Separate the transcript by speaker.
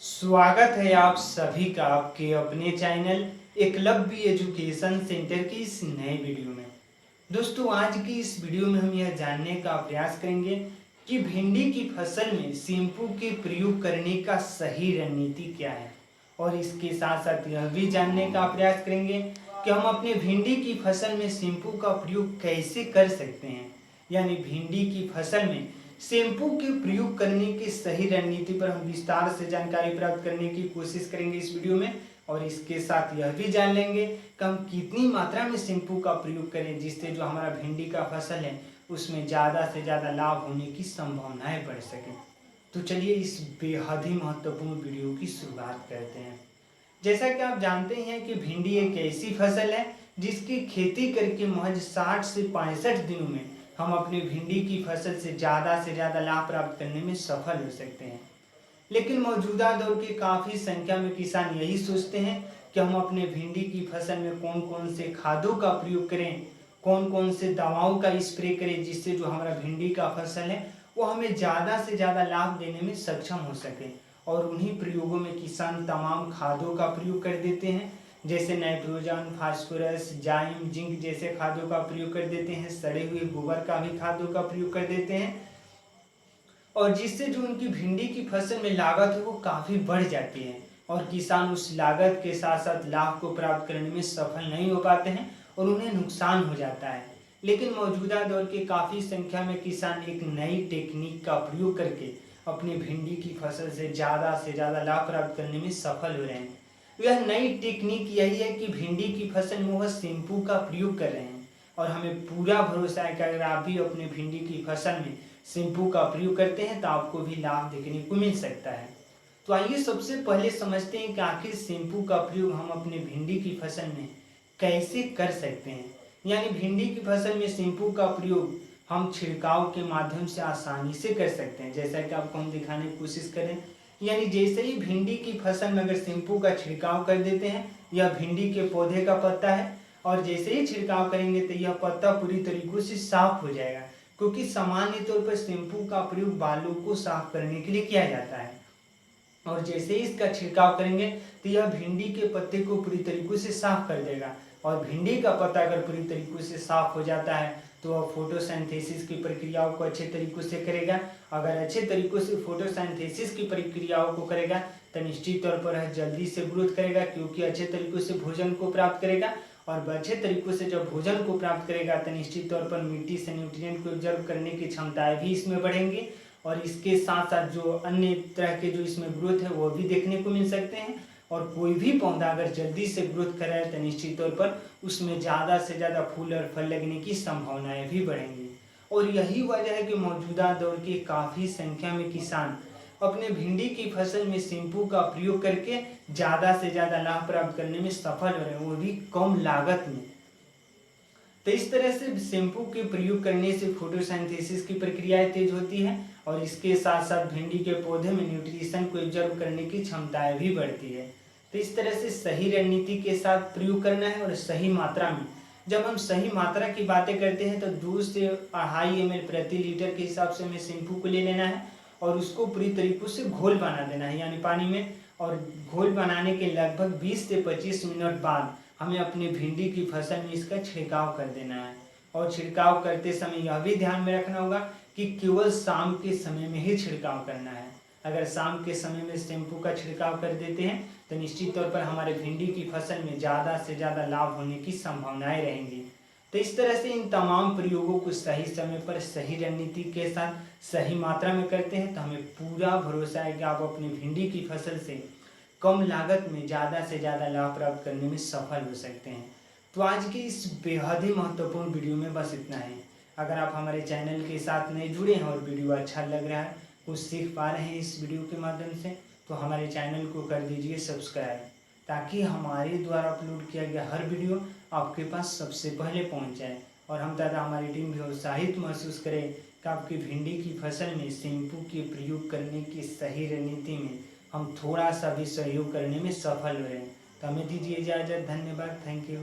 Speaker 1: स्वागत है आप सभी का आपके अपने चैनल एकलव्य एजुकेशन सेंटर की इस नए वीडियो में। दोस्तों, आज की इस वीडियो में हम यह जानने का प्रयास करेंगे कि भिंडी की फसल में शैम्पू के प्रयोग करने का सही रणनीति क्या है, और इसके साथ साथ यह भी जानने का प्रयास करेंगे कि हम अपने भिंडी की फसल में शैम्पू का प्रयोग कैसे कर सकते हैं। यानी भिंडी की फसल में शैम्पू के प्रयोग करने की सही रणनीति पर हम विस्तार से जानकारी प्राप्त करने की कोशिश करेंगे इस वीडियो में, और इसके साथ यह भी जान लेंगे कि हम कितनी मात्रा में शैम्पू का प्रयोग करें जिससे जो हमारा भिंडी का फसल है उसमें ज़्यादा से ज़्यादा लाभ होने की संभावनाएं बढ़ सके। तो चलिए इस बेहद ही महत्वपूर्ण वीडियो की शुरुआत करते हैं। जैसा कि आप जानते हैं कि भिंडी एक ऐसी फसल है जिसकी खेती करके महज 60 से 65 दिनों में हम अपनी भिंडी की फसल से ज़्यादा लाभ प्राप्त करने में सफल हो सकते हैं। लेकिन मौजूदा दौर के काफ़ी संख्या में किसान यही सोचते हैं कि हम अपने भिंडी की फसल में कौन कौन से खादों का प्रयोग करें, कौन कौन से दवाओं का स्प्रे करें जिससे जो हमारा भिंडी का फसल है वो हमें ज़्यादा से ज़्यादा लाभ देने में सक्षम हो सके। और उन्हीं प्रयोगों में किसान तमाम खादों का प्रयोग कर देते हैं, जैसे नाइट्रोजन, फास्फोरस, जाइम, जिंक जैसे खादों का प्रयोग कर देते हैं, सड़े हुए गोबर का भी खादों का प्रयोग कर देते हैं, और जिससे जो उनकी भिंडी की फसल में लागत है वो काफ़ी बढ़ जाती है और किसान उस लागत के साथ साथ लाभ को प्राप्त करने में सफल नहीं हो पाते हैं और उन्हें नुकसान हो जाता है। लेकिन मौजूदा दौर के काफ़ी संख्या में किसान एक नई टेक्निक का प्रयोग करके अपनी भिंडी की फसल से ज़्यादा लाभ प्राप्त करने में सफल हो रहे हैं। यह नई टेक्निक यही है कि भिंडी की फसल में वह शैम्पू का प्रयोग कर रहे हैं, और हमें पूरा भरोसा है कि अगर आप भी अपने भिंडी की फसल में शैम्पू का प्रयोग करते हैं तो आपको भी लाभ देखने को मिल सकता है। तो आइए सबसे पहले समझते हैं कि आखिर शैम्पू का प्रयोग हम अपने भिंडी की फसल में कैसे कर सकते हैं। यानी भिंडी की फसल में शैम्पू का प्रयोग हम छिड़काव के माध्यम से आसानी से कर सकते हैं, जैसा कि आपको हम दिखाने की कोशिश करें। यानी जैसे ही भिंडी की फसल में अगर शैम्पू का छिड़काव कर देते हैं, यह भिंडी के पौधे का पत्ता है, और जैसे ही छिड़काव करेंगे तो यह पत्ता पूरी तरीकों से साफ हो जाएगा, क्योंकि सामान्य तौर पर शैम्पू का प्रयोग बालों को साफ करने के लिए किया जाता है। और जैसे ही इसका छिड़काव करेंगे तो यह भिंडी के पत्ते को पूरी तरीकों से साफ कर देगा, और भिंडी का पत्ता अगर पूरी तरीकों से साफ हो जाता है तो वह फोटोसिंथेसिस की प्रक्रियाओं को अच्छे तरीकों से करेगा। अगर अच्छे तरीकों से फोटोसिंथेसिस की प्रक्रियाओं को करेगा तो निश्चित तौर पर यह जल्दी से ग्रोथ करेगा, क्योंकि अच्छे तरीकों से भोजन को प्राप्त करेगा, और अच्छे तरीकों से जब भोजन को प्राप्त करेगा तो निश्चित तौर पर मिट्टी से न्यूट्रिएंट को एब्जॉर्ब करने की क्षमताएं भी इसमें बढ़ेंगी, और इसके साथ साथ जो अन्य तरह के जो इसमें ग्रोथ है वो भी देखने को मिल सकते हैं। और कोई भी पौधा अगर जल्दी से ग्रोथ कराए तो निश्चित तौर पर उसमें ज़्यादा से ज़्यादा फूल और फल लगने की संभावनाएं भी बढ़ेंगी। और यही वजह है कि मौजूदा दौर के काफ़ी संख्या में किसान अपने भिंडी की फसल में शैम्पू का प्रयोग करके ज़्यादा से ज़्यादा लाभ प्राप्त करने में सफल हो रहे हैं, वो भी कम लागत में। तो इस तरह से शैम्पू के प्रयोग करने से फोटोसिंथेसिस की प्रक्रियाएं तेज होती है, और इसके साथ साथ भिंडी के पौधे में न्यूट्रिशन को एब्जॉर्ब करने की क्षमताएं भी बढ़ती है। तो इस तरह से सही रणनीति के साथ प्रयोग करना है और सही मात्रा में। जब हम सही मात्रा की बातें करते हैं तो 2 से 2.5 ml प्रति लीटर के हिसाब से हमें शैम्पू को ले लेना है और उसको पूरी तरीकों से घोल बना देना है, यानी पानी में। और घोल बनाने के लगभग 20 से 25 मिनट बाद हमें अपनी भिंडी की फसल में इसका छिड़काव कर देना है। और छिड़काव करते समय यह भी ध्यान में रखना होगा कि केवल शाम के समय में ही छिड़काव करना है। अगर शाम के समय में शैम्पू का छिड़काव कर देते हैं तो निश्चित तौर पर हमारे भिंडी की फसल में ज़्यादा से ज़्यादा लाभ होने की संभावनाएं रहेंगी। तो इस तरह से इन तमाम प्रयोगों को सही समय पर सही रणनीति के साथ सही मात्रा में करते हैं तो हमें पूरा भरोसा है कि आप अपनी भिंडी की फसल से कम लागत में ज़्यादा से ज़्यादा लाभ प्राप्त करने में सफल हो सकते हैं। तो आज की इस बेहद ही महत्वपूर्ण वीडियो में बस इतना ही। अगर आप हमारे चैनल के साथ नए जुड़े हैं और वीडियो अच्छा लग रहा है, कुछ सीख पा रहे हैं इस वीडियो के माध्यम से, तो हमारे चैनल को कर दीजिए सब्सक्राइब, ताकि हमारे द्वारा अपलोड किया गया हर वीडियो आपके पास सबसे पहले पहुंच जाए, और हम तथा हमारी टीम भी उत्साहित महसूस करे कि आपकी भिंडी की फसल में शैम्पू के प्रयोग करने की सही रणनीति में हम थोड़ा सा भी सहयोग करने में सफल हुए। तो हमें दीजिए इजाज़त। धन्यवाद। Thank you.